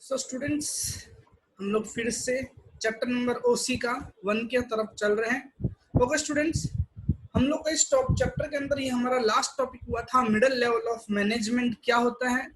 So students, हम लोग फिर से चैप्टर नंबर ओसी का 1 के तरफ चल रहे हैं। ओके स्टूडेंट्स, हम लोग का इस टॉप चैप्टर के अंदर ये हमारा लास्ट टॉपिक हुआ था मिडिल लेवल ऑफ मैनेजमेंट क्या होता है।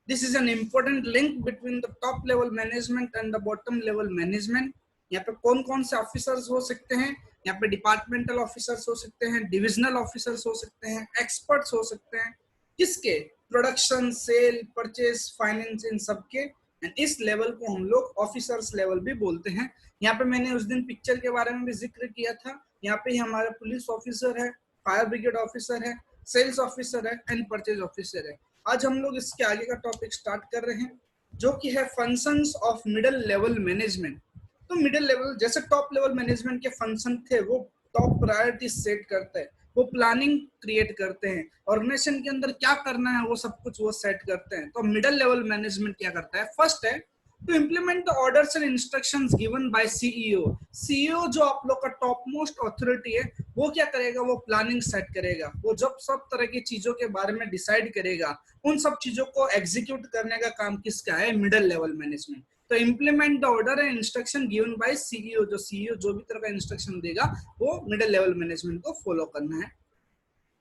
This is an important link between the top level management and the bottom level management. यहाँ पे कौन कौन से ऑफिसर्स हो सकते हैं? यहाँ पे डिपार्टमेंटल ऑफिसर्स हो सकते हैं, डिविजनल ऑफिसर्स हो सकते हैं, एक्सपर्ट्स हो सकते हैं। किसके? प्रोडक्शन, सेल, परचेज, फाइनेंस, इन सब के। एंड इस लेवल को हम लोग ऑफिसर्स लेवल भी बोलते हैं। यहाँ पे मैंने उस दिन पिक्चर के बारे में भी जिक्र किया था। यहाँ पे हमारा पुलिस ऑफिसर है, फायर ब्रिगेड ऑफिसर है, सेल्स ऑफिसर है एंड परचेज ऑफिसर है। आज हम लोग इसके आगे का टॉपिक स्टार्ट कर रहे हैं जो कि है functions of middle level management. तो मिडिल लेवल जैसे टॉप लेवल मैनेजमेंट के फंक्शन थे, वो टॉप प्रायोरिटी सेट करते हैं, वो प्लानिंग क्रिएट करते हैं, ऑर्गेनाइजेशन के अंदर क्या करना है वो सब कुछ वो सेट करते हैं। तो मिडिल लेवल मैनेजमेंट क्या करता है? फर्स्ट है to implement the orders and instructions given by CEO. CEO जो आप लोग का टॉप मोस्ट अथॉरिटी है, वो क्या करेगा? वो प्लानिंग सेट करेगा। वो जब सब तरह की चीजों के बारे में डिसाइड करेगा, उन सब चीजों को एग्जीक्यूट करने का काम किसका है? Middle level management. तो implement the order and instruction given by CEO, जो सीईओ जो भी तरह का इंस्ट्रक्शन देगा वो मिडिल लेवल मैनेजमेंट को फॉलो करना है।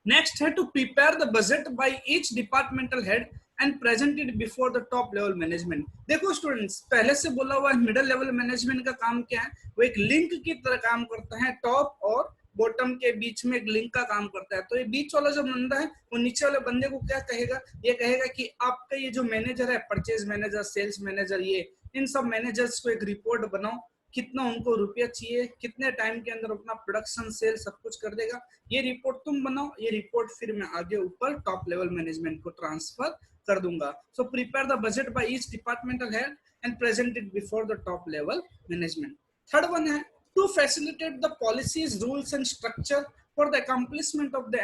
नेक्स्ट है to prepare the budget by each departmental head and present it before the top level management. देखो स्टूडेंट्स, पहले से बोला हुआ है मिडिल लेवल मैनेजमेंट का काम क्या है? वो एक लिंक की तरह काम करता है। टॉप और बॉटम के बीच में एक लिंक का काम करता है। तो ये बीच वाला जो बंदा है वो नीचे वाले बंदे को क्या कहेगा? ये कहेगा कि आपका ये जो मैनेजर है, परचेज मैनेजर, सेल्स मैनेजर, ये इन सब मैनेजर्स को एक रिपोर्ट बनाओ, कितना उनको रुपया चाहिए, कितने टाइम के अंदर अपना प्रोडक्शन सेल सब कुछ कर देगा। ये रिपोर्ट तुम बनाओ, ये रिपोर्ट फिर मैं आगे ऊपर टॉप लेवल मैनेजमेंट को ट्रांसफर कर दूंगा। So prepare the budget by each departmental head and present it before the top level management. Third one है to facilitate the policies, rules and structure for the accomplishment of the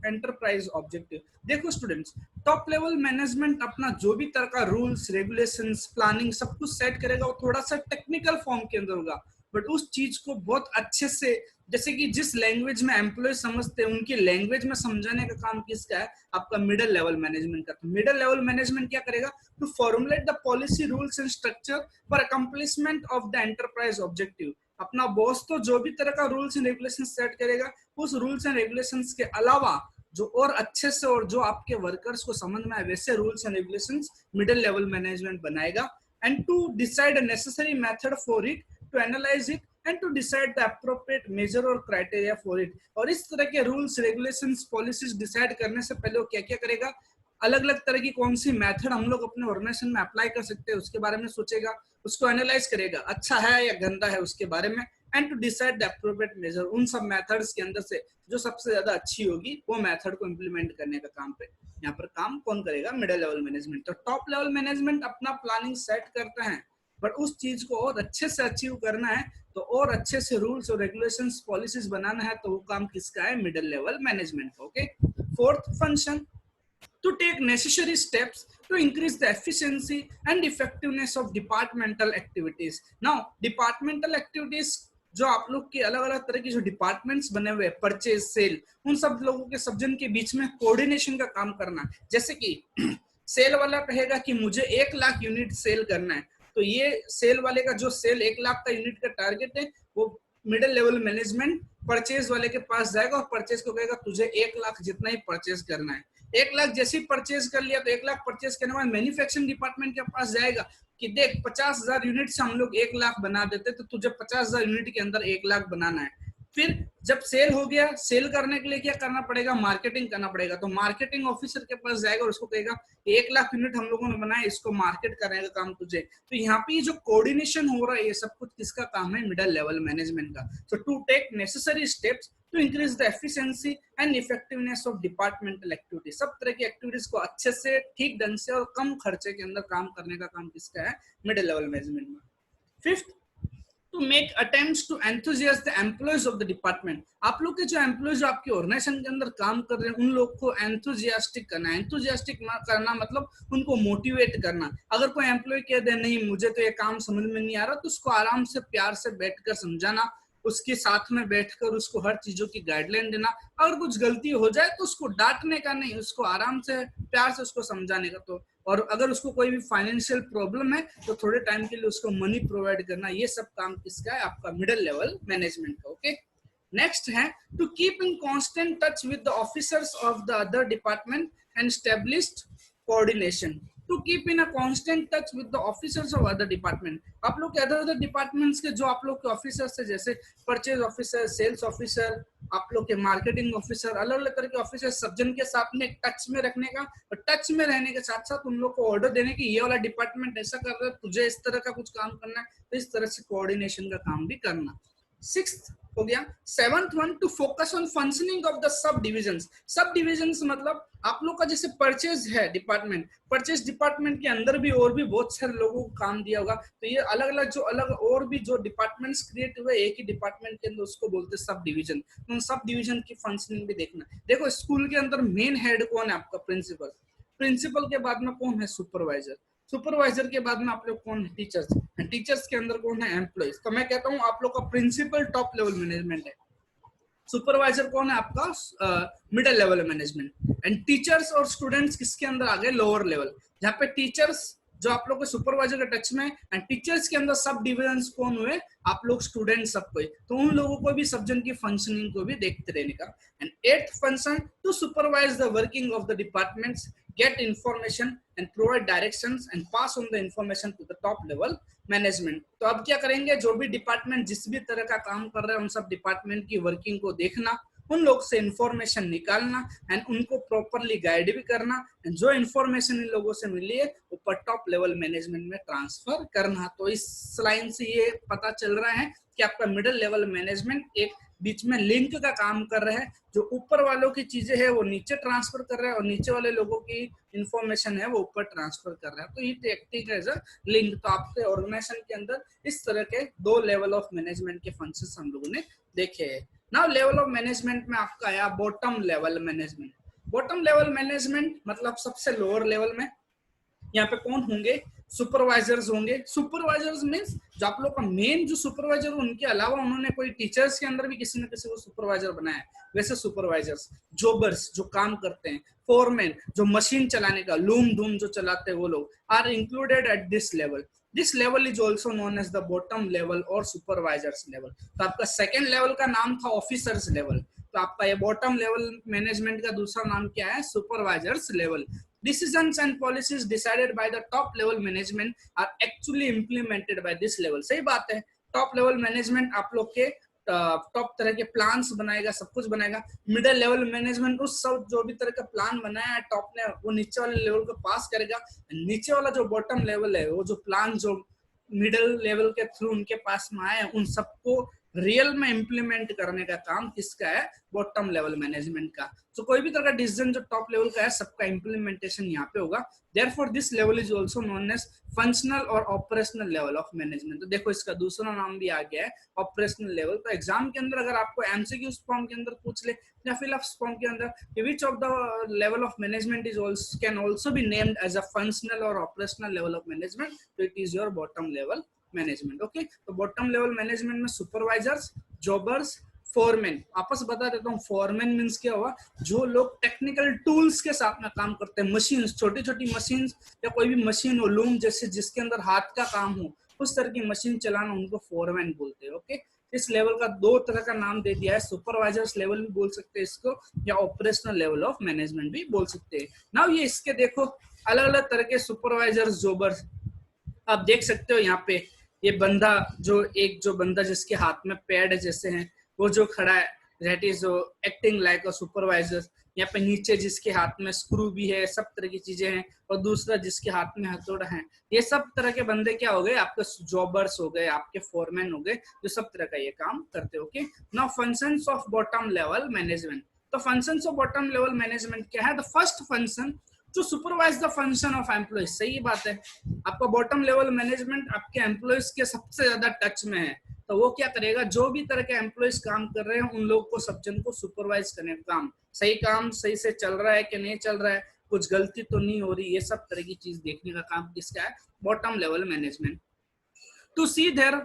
enterprise objective. देखो students, top level management अपना जो भी तरह का rules, regulations, planning सब कुछ set करेगा, वो थोड़ा सा टेक्निकल फॉर्म के अंदर होगा, बट उस चीज को बहुत अच्छे से, जैसे कि जिस लैंग्वेज में एम्प्लॉय समझते हैं उनकी लैंग्वेज में समझाने का काम किसका है? आपका मिडिल लेवल मैनेजमेंट का। तो मिडिल लेवल मैनेजमेंट क्या करेगा? To formulate the policy, rules and structure for accomplishment of the enterprise objective. अपना बॉस तो जो भी तरह का रूल्स एंड रेगुलेशन सेट करेगा, उस रूल्स एंड रेगुलेशंस के अलावा जो और अच्छे से और जो आपके वर्कर्स को समझ में आए वैसे rules and regulations middle level management बनाएगा। And to decide a necessary method for it, to analyze it and to decide the appropriate measure और क्राइटेरिया फॉर इट। और इस तरह के रूल्स, रेगुलेशंस, पॉलिसीज डिसाइड करने से पहले वो क्या क्या करेगा? अलग अलग तरह की कौन सी मेथड हम लोग अपने ऑर्गेनाइजेशन में अप्लाई कर सकते हैं उसके बारे में सोचेगा, उसको एनालाइज करेगा, अच्छा है या गंदा है उसके बारे में। And to decide the appropriate measure, उन सब मेथड्स के अंदर से जो सबसे ज्यादा अच्छी होगी वो मेथड को इम्प्लीमेंट करने का काम पे यहाँ पर काम कौन करेगा? Middle level management. तो टॉप लेवल मैनेजमेंट अपना प्लानिंग सेट करता है, बट उस चीज को और अच्छे से अचीव करना है तो और अच्छे से रूल्स और रेगुलेशंस, पॉलिसीज बनाना है, तो वो काम किसका है? मिडिल लेवल मैनेजमेंट का। Okay, fourth function to take necessary steps to increase the efficiency and effectiveness of departmental activities. Now departmental activities जो आप लोग के अलग अलग तरह की जो डिपार्टमेंट्स बने हुए, परचेज, सेल, उन सब लोगों के सब जन के बीच में कोऑर्डिनेशन का काम करना। जैसे कि सेल वाला कहेगा कि मुझे 1 लाख यूनिट सेल करना है, तो ये सेल वाले का जो सेल 1 लाख का यूनिट का टारगेट है, वो मिडिल लेवल मैनेजमेंट परचेज वाले के पास जाएगा और परचेज को कहेगा तुझे 1 लाख जितना ही परचेज करना है। 1 लाख जैसे ही परचेज कर लिया तो 1 लाख परचेज करने के बाद मैन्युफैक्चरिंग डिपार्टमेंट के पास जाएगा कि देख 50,000 यूनिट से हम लोग 1 लाख बना देते, तो तुझे 50,000 यूनिट के अंदर 1 लाख बनाना है। फिर जब सेल हो गया, सेल करने के लिए क्या करना पड़ेगा? मार्केटिंग करना पड़ेगा। तो मार्केटिंग ऑफिसर के पास जाएगा और उसको कहेगा 1 लाख यूनिट हम लोगों ने बनाया, इसको मार्केट करने का काम तुझे। तो यहाँ पे जो कोऑर्डिनेशन हो रहा है ये सब कुछ किसका काम है? मिडिल लेवल मैनेजमेंट का। So to take necessary steps to increase the efficiency and effectiveness of departmental activities, सब तरह की एक्टिविटीज को अच्छे से, ठीक ढंग से और कम खर्चे के अंदर काम करने का काम किसका है? मिडिल लेवल मैनेजमेंट में। Fifth, to make attempts to enthusiast the employees of the department. आप लोग के जो एम्प्लॉयज जो आपके ऑर्गेनाइजेशन के अंदर काम कर रहे हैं उन लोग को एंथुजियास्टिक करना है। एंथुजियास्टिक करना मतलब उनको मोटिवेट करना। अगर कोई एम्प्लॉय कह दे नहीं मुझे तो ये काम समझ में नहीं आ रहा, तो उसको आराम से प्यार से बैठकर समझाना, उसके साथ में बैठकर उसको हर चीजों की गाइडलाइन देना। अगर कुछ गलती हो जाए तो उसको डांटने का नहीं, उसको आराम से प्यार से उसको समझाने का। तो और अगर उसको कोई भी फाइनेंशियल प्रॉब्लम है तो थोड़े टाइम के लिए उसको मनी प्रोवाइड करना, ये सब काम किसका है? आपका मिडिल लेवल मैनेजमेंट का। ओके, नेक्स्ट है to keep in constant touch with the officers of the other department and established coordination. To keep in a constant touch with the officers of other department, आप लोग के other departments के जो आप लोग के officers है, जैसे परचेज ऑफिसर, सेल्स ऑफिसर, आप लोग के मार्केटिंग ऑफिसर, अलग अलग तरह के ऑफिसर, सब जन के साथ में टच में रखने का, और टच में रहने के साथ साथ उन लोग को ऑर्डर देने की, ये वाला डिपार्टमेंट ऐसा कर रहा है, तुझे इस तरह का कुछ काम करना है, तो इस तरह से कोऑर्डिनेशन का काम भी करना। सिक्स्थ हो गया। Seventh one, to focus on functioning of the sub divisions. Sub divisions मतलब आप लोग का जैसे परचेज है डिपार्टमेंट, परचेज डिपार्टमेंट के अंदर भी और भी बहुत सारे लोगों को काम दिया होगा, तो ये अलग अलग जो अलग और भी जो डिपार्टमेंट्स क्रिएट हुए एक ही डिपार्टमेंट के अंदर, उसको बोलते हैं सब डिवीजन। तो सब डिवीजन की फंक्शनिंग भी देखना। देखो स्कूल के अंदर मेन हेड कौन है? आपका प्रिंसिपल। प्रिंसिपल के बाद में कौन है? सुपरवाइजर। सुपरवाइजर के बाद में आप लोग कौन है? टीचर्स। टीचर्स के अंदर कौन है? एम्प्लॉइज। तो मैं कहता हूँ आप लोग का प्रिंसिपल टॉप लेवल मैनेजमेंट है, सुपरवाइजर कौन है? आपका middle level management. And teachers और स्टूडेंट्स किसके अंदर आ गए? लोअर लेवल, जहाँ पे टीचर्स जो आप लोग के सुपरवाइजर के टच में, एंड टीचर्स के अंदर सब डिविजन्स कौन हुए? आप लोग स्टूडेंट सब कोई, तो उन लोगों को भी सब जन की फंक्शनिंग को भी देखते रहने का। And at function, to supervise the working of the departments, get information and provide directions and pass on the information to the top level management. तो अब क्या करेंगे? जो भी डिपार्टमेंट जिस भी तरह का काम कर रहे हैं, उन सब डिपार्टमेंट की वर्किंग को देखना, उन लोग से इंफॉर्मेशन निकालना एंड उनको प्रॉपरली गाइड भी करना, एंड जो इंफॉर्मेशन इन लोगों से मिली है ऊपर टॉप लेवल मैनेजमेंट में ट्रांसफर करना। तो इस लाइन से ये पता चल रहा है कि आपका मिडिल लेवल मैनेजमेंट एक बीच में लिंक का काम कर रहा है, जो ऊपर वालों की चीजें है वो नीचे ट्रांसफर कर रहा है, और नीचे वाले लोगों की इंफॉर्मेशन है वो ऊपर ट्रांसफर कर रहा है। तो ये एक्टिंग एज अ लिंक। तो आपके ऑर्गेनाइजेशन के अंदर इस तरह के दो लेवल ऑफ मैनेजमेंट के फंक्शंस हम लोगों ने देखे हैं। नाउ लेवल ऑफ मैनेजमेंट में आपका आया bottom level management. Bottom level management मतलब सबसे लोअर लेवल में यहाँ पे कौन होंगे? सुपरवाइजर्स होंगे। सुपरवाइजर्स मींस जो आप लोग का मेन जो सुपरवाइजर, उनके अलावा उन्होंने कोई टीचर्स के अंदर भी किसी न किसी को सुपरवाइजर बनाया है, वैसे सुपरवाइजर्स। जॉबर्स जो काम करते हैं, फोरमैन जो मशीन चलाने का, लूम धूम जो चलाते हैं, वो लोग are included at this level. This level is also known as the bottom level और सुपरवाइजर्स लेवल। तो आपका सेकेंड लेवल का नाम था ऑफिसर्स लेवल, तो आपका ये बॉटम लेवल मैनेजमेंट का दूसरा नाम क्या है? Supervisors level. Decisions and policies decided by the top level management are actually implemented by this level। सही बात है, टॉप लेवल मैनेजमेंट आप लोग के टॉप तरह के प्लान्स बनाएगा, सब कुछ बनाएगा। मिडिल लेवल मैनेजमेंट उस सब जो भी तरह का प्लान बनाया है टॉप ने, वो नीचे वाले लेवल को पास करेगा। नीचे वाला जो बॉटम लेवल है, वो जो प्लान जो मिडिल लेवल के थ्रू उनके पास में आए, उन सबको रियल में इंप्लीमेंट करने का काम किसका है? बॉटम लेवल मैनेजमेंट का। तो कोई भी तरह का डिसीजन जो टॉप लेवल का है, सबका इंप्लीमेंटेशन यहाँ पे होगा। Therefore this level is also known as functional और ऑपरेशनल लेवल ऑफ मैनेजमेंट। तो देखो इसका दूसरा नाम भी आ गया है ऑपरेशनल लेवल। तो एग्जाम के अंदर अगर आपको एमसीक्यू फॉर्म के अंदर पूछ ले या फिर फॉर्म के अंदर which of the level of management is also can also be named as a functional और ऑपरेशनल लेवल ऑफ मैनेजमेंट, तो it is your bottom level management. Okay, तो बॉटम लेवल मैनेजमेंट में सुपरवाइजर्स, जॉबर्स, फोरमैन। आपस बता देता हूँ, foreman means क्या हुआ? जो लोग टेक्निकल टूल्स के साथ में काम करते हैं, मशीन, छोटी छोटी मशीन या कोई भी मशीन हो, लूम जैसे जिसके अंदर हाथ का काम हो, उस तरह की मशीन चलाना, उनको फोरमैन बोलते हैं। ओके, इस लेवल का दो तरह का नाम दे दिया है, सुपरवाइजर्स लेवल भी बोल सकते हैं इसको, या ऑपरेशनल लेवल ऑफ मैनेजमेंट भी बोल सकते हैं। नाउ ये इसके देखो अलग अलग तरह के सुपरवाइजर्स, जॉबर्स आप देख सकते हो। यहाँ पे ये बंदा जो बंदा जिसके हाथ में पैड जैसे हैं, वो जो खड़ा है, that is acting like a supervisor. यहाँ पे नीचे जिसके हाथ में स्क्रू भी है, सब तरह की चीजें हैं, और दूसरा जिसके हाथ में हथौड़ा है। ये सब तरह के बंदे क्या हो गए? आपके जॉबर्स हो गए, आपके फोरमैन हो गए, जो सब तरह का ये काम करते हो। Okay, now functions of bottom level management. तो functions of bottom level management क्या है? The first function to supervise the function of employees. सही बात है, आपका बॉटम लेवल मैनेजमेंट आपके एम्प्लॉइज के सबसे ज्यादा टच में है, तो वो क्या करेगा? जो भी तरह के एम्प्लॉइज काम कर रहे हैं, उन लोग को, सब जन को सुपरवाइज करने का काम सही से चल रहा है कि नहीं चल रहा है, कुछ गलती तो नहीं हो रही, ये सब तरह की चीज देखने का काम किसका है? Bottom level management. To see there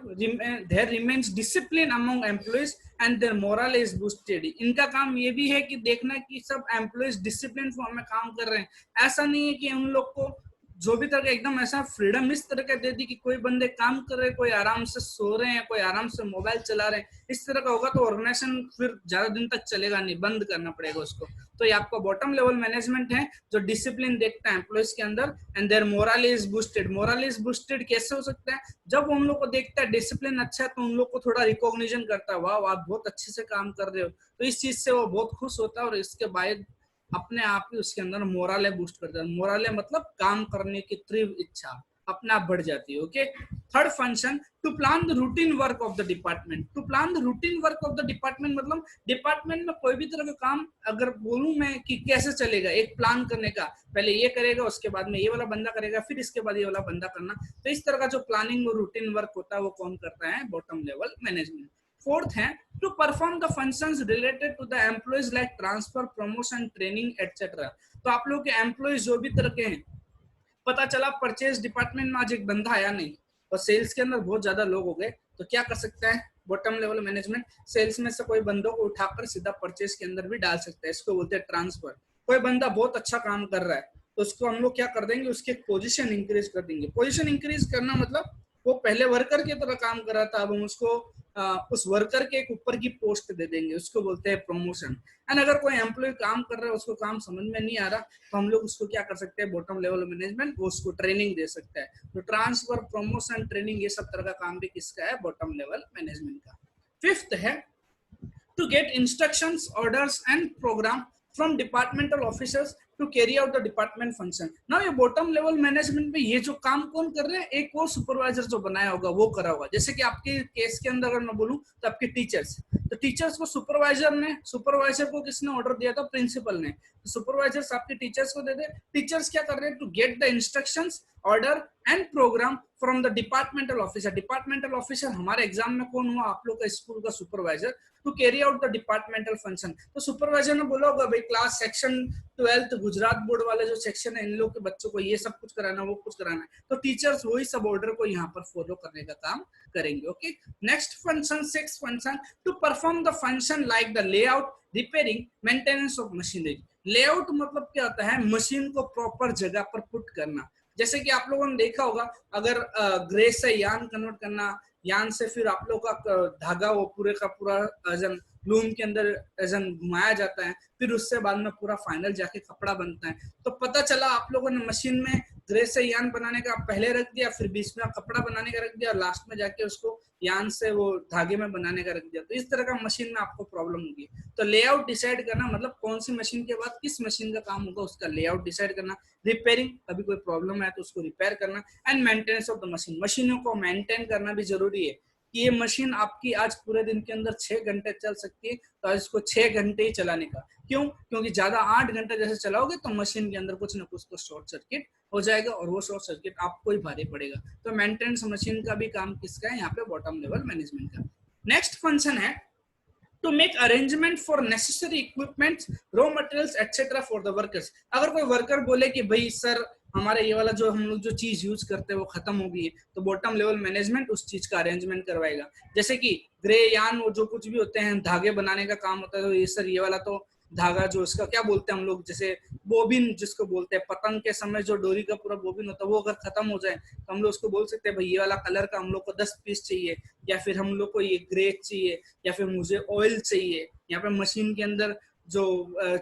remains discipline among employees and their morale is boosted। इनका काम ये भी है कि देखना कि सब एम्प्लॉइज डिसिप्लिन फॉर्म में काम कर रहे हैं। ऐसा नहीं है कि उन लोग को जो भी तरह का एकदम ऐसा फ्रीडम इस तरह का दे दी कि कोई बंदे काम कर रहे हैं, कोई आराम से सो रहे हैं, कोई आराम से मोबाइल चला रहे हैं, इस तरह का होगा तो ऑर्गेनाइजेशन फिर ज्यादा दिन तक चलेगा नहीं, बंद करना पड़ेगा उसको। तो ये आपका बॉटम लेवल मैनेजमेंट है जो डिसिप्लिन देखता है एम्प्लॉइज के अंदर, and their moral is boosted. Moral is boosted कैसे हो सकता है? जब हम लोग को देखता है डिसिप्लिन अच्छा है तो उन लोग को थोड़ा रिकॉग्निशन करता है, वाह आप बहुत अच्छे से काम कर रहे हो, तो इस चीज से वो बहुत खुश होता है और इसके बाद अपने आप ही उसके अंदर मोराले बूस्ट करता है। मोराले मतलब काम करने की तीव्र इच्छा अपने आप बढ़ जाती है। Okay, third function, to plan the routine work of the department. To plan the routine work of the department मतलब डिपार्टमेंट में कोई भी तरह का काम अगर बोलूं मैं कि कैसे चलेगा, एक प्लान करने का, पहले ये करेगा उसके बाद में ये वाला बंदा करेगा फिर इसके बाद ये वाला बंदा करना, तो इस तरह का जो प्लानिंग और रूटीन वर्क होता है वो कौन करता है? Bottom level management. फोर्थ है to perform the functions related to the employees like transfer, promotion, training etcetera. तो आप लोग के एम्प्लॉइज जो भी तरह के हैं, पता चला परचेज डिपार्टमेंट में आज एक बंदा आया नहीं और सेल्स के अंदर बहुत ज्यादा लोग हो गए, तो क्या कर सकता है बॉटम लेवल मैनेजमेंट? सेल्स में से कोई बंदों को उठाकर सीधा परचेज के अंदर भी डाल सकता है, इसको बोलते हैं ट्रांसफर। कोई बंदा बहुत अच्छा काम कर रहा है तो उसको हम लोग क्या कर देंगे? उसकी पोजीशन इंक्रीज कर देंगे। पोजीशन इंक्रीज करना मतलब वो पहले वर्कर की तरह काम कर रहा था, अब हम उसको उस वर्कर के एक ऊपर की पोस्ट दे देंगे, उसको बोलते हैं प्रमोशन। एंड अगर कोई एम्प्लॉय काम कर रहा है उसको काम समझ में नहीं आ रहा तो हम लोग उसको क्या कर सकते हैं? बॉटम लेवल मैनेजमेंट वो उसको ट्रेनिंग दे सकता है। तो ट्रांसफर, प्रमोशन, ट्रेनिंग ये सब तरह का काम भी किसका है? बॉटम लेवल मैनेजमेंट का। फिफ्थ है to get instructions, orders and program from departmental officers to carry out the department function. Now ये bottom level management में ये जो काम कौन कर रहे हैं? एक और सुपरवाइजर जो बनाया होगा वो करा होगा। जैसे कि आपके केस के अंदर अगर मैं बोलूं तो आपके टीचर्स, तो टीचर्स को सुपरवाइजर को किसने ऑर्डर दिया था? प्रिंसिपल ने। तो सुपरवाइजर्स आपके टीचर्स को दे दे। टीचर्स क्या कर रहे हैं? To get the instructions, order and program from the departmental officer. Departmental officer हमारे एग्जाम में कौन हुआ? आप लोग का स्कूल का supervisor. To carry out the departmental function, तो सुपरवाइजर ने बोला होगा भाई क्लास सेक्शन 12 गुजरात बोर्ड वाले जो सेक्शन है इन लोग के बच्चों को ये सब कुछ कराना, वो कुछ कराना है, तो टीचर्स वही सब ऑर्डर को यहाँ पर फॉलो करने का काम करेंगे। Okay, next function, sixth function, to perform the function like the layout, repairing, maintenance of machinery. Layout मतलब क्या होता है? मशीन को प्रॉपर जगह पर पुट करना। जैसे कि आप लोगों ने देखा होगा अगर ग्रे से यान कन्वर्ट करना, यान से फिर आप लोग का धागा वो पूरे का पूरा लूम के अंदर घुमाया जाता है, फिर उससे बाद में पूरा फाइनल जाके कपड़ा बनता है। तो पता चला आप लोगों ने मशीन में ग्रे से यान बनाने का पहले रख दिया, फिर बीच में कपड़ा बनाने का रख दिया और लास्ट में जाके उसको यान से वो धागे में बनाने का रख दिया, तो इस तरह का मशीन में आपको प्रॉब्लम होगी। तो लेआउट डिसाइड करना मतलब कौन सी मशीन के बाद किस मशीन का काम होगा उसका लेआउट डिसाइड करना। रिपेयरिंग, अभी कोई प्रॉब्लम है तो उसको रिपेयर करना। And maintenance of the machine, मशीनों को मेंटेन करना भी जरूरी है कि ये मशीन आपकी आज पूरे दिन के अंदर 6 घंटे चल सकती है, तो आज इसको 6 घंटे ही चलाने का। क्यों? क्योंकि ज्यादा 8 घंटे जैसे चलाओगे तो मशीन के अंदर कुछ ना कुछ तो शॉर्ट सर्किट हो जाएगा और वो शॉर्ट सर्किट आपको ही भारी पड़ेगा। तो मेंटेनेंस मशीन का भी काम किसका है? यहाँ पे बॉटम लेवल मैनेजमेंट का। नेक्स्ट फंक्शन है to make arrangement for necessary equipment, raw materials etc for the workers। अगर कोई वर्कर बोले कि भाई सर हमारे ये वाला जो हम लोग जो चीज यूज करते हैं वो खत्म हो गई है, तो बॉटम लेवल मैनेजमेंट उस चीज का अरेंजमेंट करवाएगा। जैसे कि ग्रे यान वो जो कुछ भी होते हैं धागे बनाने का काम होता है, तो ये सर ये वाला तो धागा जो इसका क्या बोलते हैं हम लोग, जैसे बोबिन जिसको बोलते हैं, पतंग के समय जो डोरी का पूरा बोबिन होता है वो अगर खत्म हो जाए तो हम लोग उसको बोल सकते हैं भाई ये वाला कलर का हम लोग को 10 पीस चाहिए, या फिर हम लोग को ये ग्रे चाहिए, या फिर मुझे ऑयल चाहिए। यहाँ पे मशीन के अंदर जो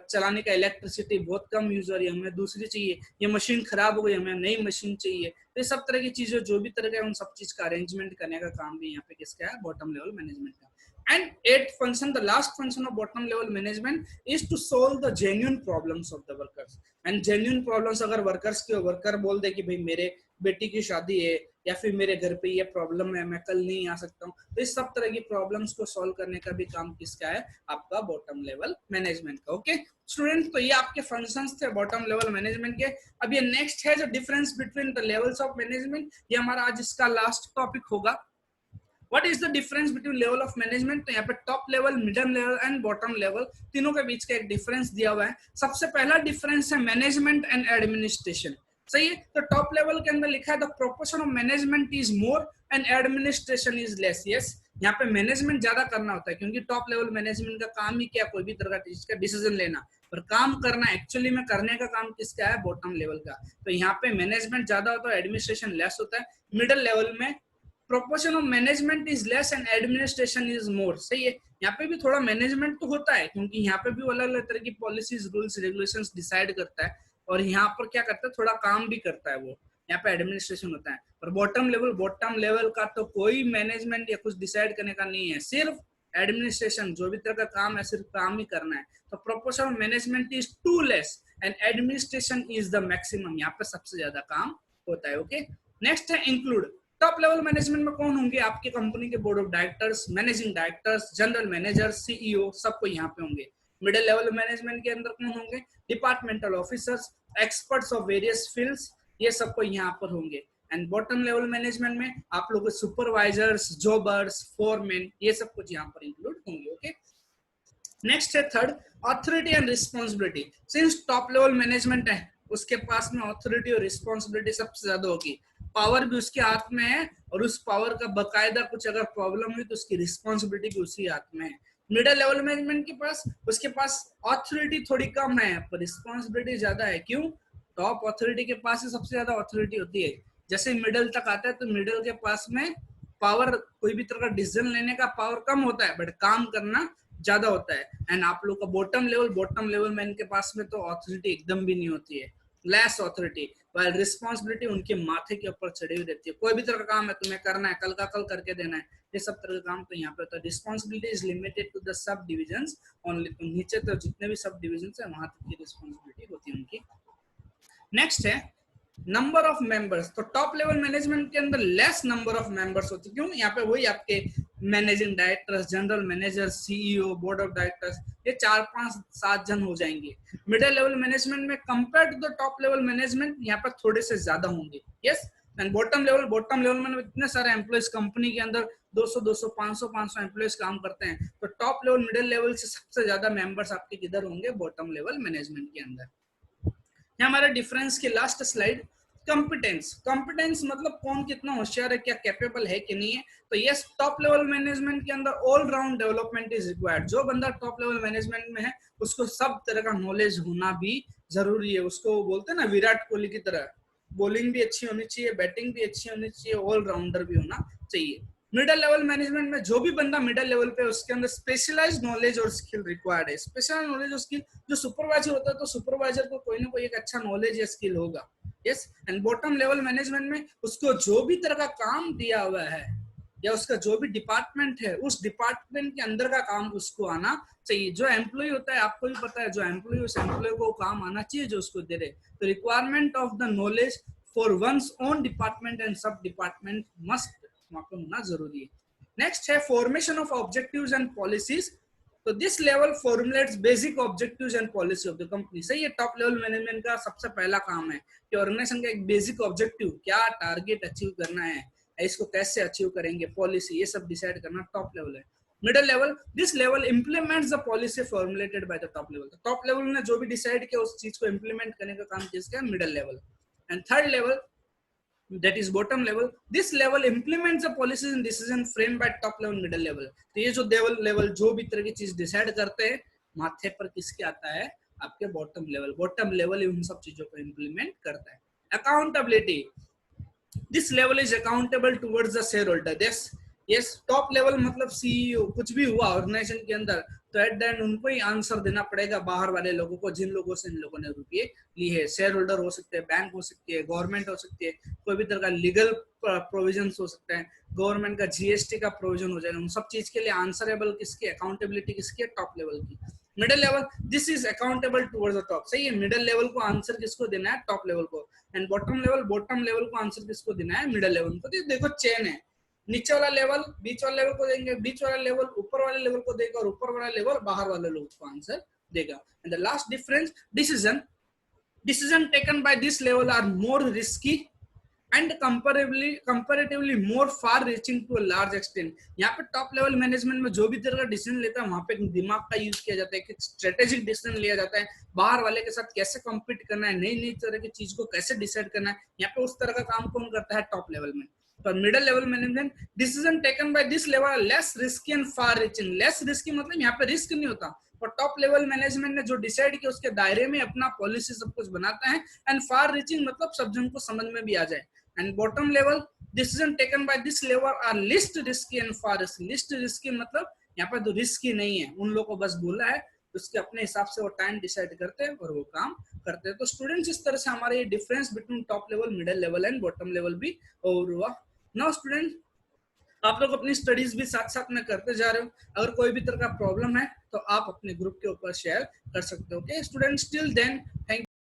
चलाने का इलेक्ट्रिसिटी बहुत कम यूज हो रही है, हमें दूसरी चाहिए, ये मशीन खराब हो गई हमें नई मशीन चाहिए। तो ये सब तरह की चीजें जो भी तरह के उन सब चीज का अरेंजमेंट करने का काम भी यहाँ पे किसका है? बॉटम लेवल मैनेजमेंट का। And eighth function, the last function of bottom level management is to solve the genuine problems of the workers। And genuine problems अगर workers के वर्कर बोल दे कि भाई मेरे बेटी की शादी है या फिर मेरे घर पे ये प्रॉब्लम है मैं कल नहीं आ सकता हूँ, तो इस सब तरह की प्रॉब्लम्स को सॉल्व करने का भी काम किसका है? आपका बॉटम लेवल मैनेजमेंट का। ओके स्टूडेंट, तो ये आपके फंक्शंस थे बॉटम लेवल मैनेजमेंट के। अब ये नेक्स्ट है जो difference between the levels of management, ये हमारा आज इसका लास्ट टॉपिक होगा। What is the difference between level of management? तो यहाँ पे top level, middle level and bottom level तीनों के बीच का एक डिफरेंस दिया हुआ है। सबसे पहला डिफरेंस है मैनेजमेंट एंड एडमिनिस्ट्रेशन। सही है। तो टॉप लेवल के अंदर लिखा है the proportion of management is more and administration is less. Yes, यहाँ पे मैनेजमेंट ज्यादा करना होता है क्योंकि टॉप लेवल मैनेजमेंट का काम ही क्या, कोई भी तरह का डिसीजन लेना, पर काम करना एक्चुअली में करने का काम किसका है, बॉटम लेवल का। तो यहाँ पे मैनेजमेंट ज्यादा होता है, एडमिनिस्ट्रेशन लेस होता है। मिडिल लेवल में proportion of management is less and administration is more. सही है, यहाँ पे भी थोड़ा मैनेजमेंट तो होता है क्योंकि यहाँ पे भी अलग अलग तरह की पॉलिसीज, रूल्स, रेगुलेशंस डिसाइड करता है और यहाँ पर क्या करता है, थोड़ा काम भी करता है वो, यहाँ पे एडमिनिस्ट्रेशन होता है। और बॉटम लेवल का तो कोई मैनेजमेंट या कुछ डिसाइड करने का नहीं है, सिर्फ एडमिनिस्ट्रेशन, जो भी तरह का काम है सिर्फ काम ही करना है। तो proportion of management is too less and administration is the maximum, यहाँ पे सबसे ज्यादा काम होता है। ओके, नेक्स्ट है इंक्लूड। टॉप लेवल मैनेजमेंट में कौन होंगे, आपके कंपनी के board of directors, managing directors, general manager, CEO, सबको यहाँ पे होंगे। मिडिल लेवल मैनेजमेंट के अंदर कौन होंगे, departmental officers, experts of various fields, ये सबको यहाँ पर होंगे। एंड बॉटम लेवल मैनेजमेंट में आप लोग सुपरवाइजर्स, जॉबर्स, फोरमैन, ये सब कुछ यहाँ पर इंक्लूड होंगे। ओके, नेक्स्ट है third, authority and responsibility. Since top level management है उसके पास में अथॉरिटी और रिस्पॉन्सिबिलिटी सबसे ज्यादा होगी, पावर भी उसके हाथ में है और उस पावर का बकायदा कुछ अगर प्रॉब्लम हुई तो उसकी रिस्पॉन्सिबिलिटी भी उसी हाथ में है। मिडिल लेवल मैनेजमेंट के पास, उसके पास अथॉरिटी थोड़ी कम है पर रिस्पॉन्सिबिलिटी ज्यादा है। क्यों, टॉप अथॉरिटी के पास ही सबसे ज्यादा अथॉरिटी होती है। जैसे मिडिल तक आता है तो मिडिल के पास में पावर, कोई भी तरह का डिसीजन लेने का पावर कम होता है बट काम करना ज्यादा होता है। एंड आप लोग का बॉटम लेवल मैन के पास में तो अथॉरिटी एकदम भी नहीं होती है, लेस अथॉरिटी, वाइल रिस्पॉन्सिबिलिटी उनके माथे के ऊपर चढ़ी हुई रहती है। कोई भी तरह का काम है तुम्हें करना है, कल का कल करके देना है, ये सब तरह का काम तो यहाँ पे होता है। Responsibility is limited to the sub divisions only, तो नीचे तो जितने भी सब डिविजन्स है वहां तक की रिस्पॉन्सिबिलिटी होती है उनकी। नेक्स्ट है नंबर ऑफ मेंबर्स। तो टॉप लेवल मैनेजमेंट के अंदर लेस नंबर ऑफ मेंबर्स होती है। क्यों, यहाँ पे वही आपके managing directors, general manager, CEO, board of directors, ये 4, 5, 7 जन हो जाएंगे। मिडिल लेवल मैनेजमेंट में compare to the top level management यहाँ पर थोड़े से ज्यादा होंगे। यस, एंड बॉटम लेवल में इतने सारे एम्प्लॉयज कंपनी के अंदर 200, 500 एम्प्लॉयज काम करते हैं। तो टॉप लेवल, मिडिल लेवल से सबसे ज्यादा मेंबर्स आपके किधर होंगे, बॉटम लेवल मैनेजमेंट के अंदर। हमारा डिफरेंस की लास्ट स्लाइड, कॉम्पिटेंस मतलब कौन कितना होशियार है, क्या कैपेबल है कि नहीं है। तो यस, टॉप लेवल मैनेजमेंट के अंदर all round development is required. जो बंदा टॉप लेवल मैनेजमेंट में है उसको सब तरह का नॉलेज होना भी जरूरी है। उसको बोलते हैं ना विराट कोहली की तरह, बॉलिंग भी अच्छी होनी चाहिए, बैटिंग भी अच्छी होनी चाहिए, ऑलराउंडर भी होना चाहिए। मिडिल लेवल मैनेजमेंट में जो भी बंदा मिडिल लेवल पे, उसके अंदर स्पेशलाइज्ड नॉलेज और स्किल रिक्वायर्ड है। स्पेशल नॉलेज और स्किल, जो सुपरवाइजर होता है तो सुपरवाइजर को कोई ना कोई एक अच्छा नॉलेज या स्किल होगा। Yes, and bottom level management में उसको जो भी तरह का काम दिया हुआ है या उसका जो भी डिपार्टमेंट है उस डिपार्टमेंट के अंदर का काम उसको आना चाहिए। जो एम्प्लॉय होता है, आपको भी पता है, जो एम्प्लॉय, उस एम्प्लॉय को काम आना चाहिए जो उसको दे रहे। तो requirement of the knowledge for one's own department and sub department must वहां पर होना जरूरी है। नेक्स्ट है formation of objectives and policies. तो this level formulates basic objectives and policy of the company. सही है, टॉप लेवल मैनेजमेंट का सबसे पहला काम है कि ऑर्गेनाइजेशन का एक बेसिक ऑब्जेक्टिव, क्या टारगेट अचीव करना है, इसको कैसे अचीव करेंगे, पॉलिसी, ये सब डिसाइड करना टॉप लेवल है। Middle level, this level implements the policy formulated by the top level. Top level ने जो भी डिसाइड किया उस चीज को इंप्लीमेंट करने का काम किसका है, middle level. And third level, that is bottom level, this level implements the policies and decision framed by top level, middle level। तो ये जो लेवल जो भी तरह की चीज डिसाइड करते हैं माथे पर किसके आता है, आपके बॉटम लेवल उन सब चीजों को इंप्लीमेंट करता है। Accountability, this level is accountable towards the share holder. Yes, top level मतलब सीईओ, कुछ भी हुआ ऑर्गेनाइजेशन के अंदर तो एट द एंड उनको ही आंसर देना पड़ेगा, बाहर वाले लोगों को, जिन लोगों से इन लोगों ने रुपये ली है। शेयर होल्डर हो सकते हैं, बैंक हो सकती है, गवर्नमेंट हो सकती है, कोई भी तरह का लीगल प्रोविजन हो सकता है, गवर्नमेंट का जीएसटी का प्रोविजन हो जाएगा। उन सब चीज के लिए आंसरेबल किसकी, अकाउंटेबिलिटी किसकी है, टॉप लेवल की। Middle level, this is accountable towards the top. सही है, मिडिल लेवल को आंसर किसको देना है, टॉप लेवल को। एंड बॉटम लेवल को आंसर किसको देना है, मिडिल लेवल को। देखो चेन है, नीचे वाला लेवल बीच वाले लेवल को देंगे, बीच वाला लेवल ऊपर वाले लेवल को देगा और ऊपर वाला लेवल बाहर वाले लोग को आंसर देगा। And the last difference, decision taken by this level are more risky and comparatively more far reaching to a large extent. यहाँ पे टॉप लेवल मैनेजमेंट में जो भी तरह का डिसीजन लेता है वहां पे दिमाग का यूज किया जाता है, कि स्ट्रेटेजिक डिसीजन लिया जाता है, बाहर वाले के साथ कैसे कम्पीट करना है, नई नई तरह की चीज को कैसे डिसाइड करना है। यहाँ पे उस तरह का काम कौन करता है? टॉप लेवल में। पर middle level management, decision taken by this level less risky and far reaching. Less risky मतलब यहाँ पे रिस्क नहीं होता, और टॉप लेवल मैनेजमेंट ने जो डिसाइड किया उसके दायरे में अपना पॉलिसी सब कुछ बनाता है। एंड फार रीचिंग मतलब सब जन को समझ में भी आ जाए। And bottom level, decision taken by this level are least risky and far risky. Least risky मतलब यहाँ पर तो रिस्की नहीं है, उन लोगों को बस बोला है, उसके अपने हिसाब से वो टाइम डिसाइड करते हैं और वो काम करते हैं। तो स्टूडेंट्स इस तरह से हमारे ये difference between top level, middle level and bottom level भी और हुआ। नाउ स्टूडेंट, आप लोग अपनी स्टडीज भी साथ साथ में करते जा रहे हो। अगर कोई भी तरह का प्रॉब्लम है तो आप अपने ग्रुप के ऊपर शेयर कर सकते हो। Okay students, till then thank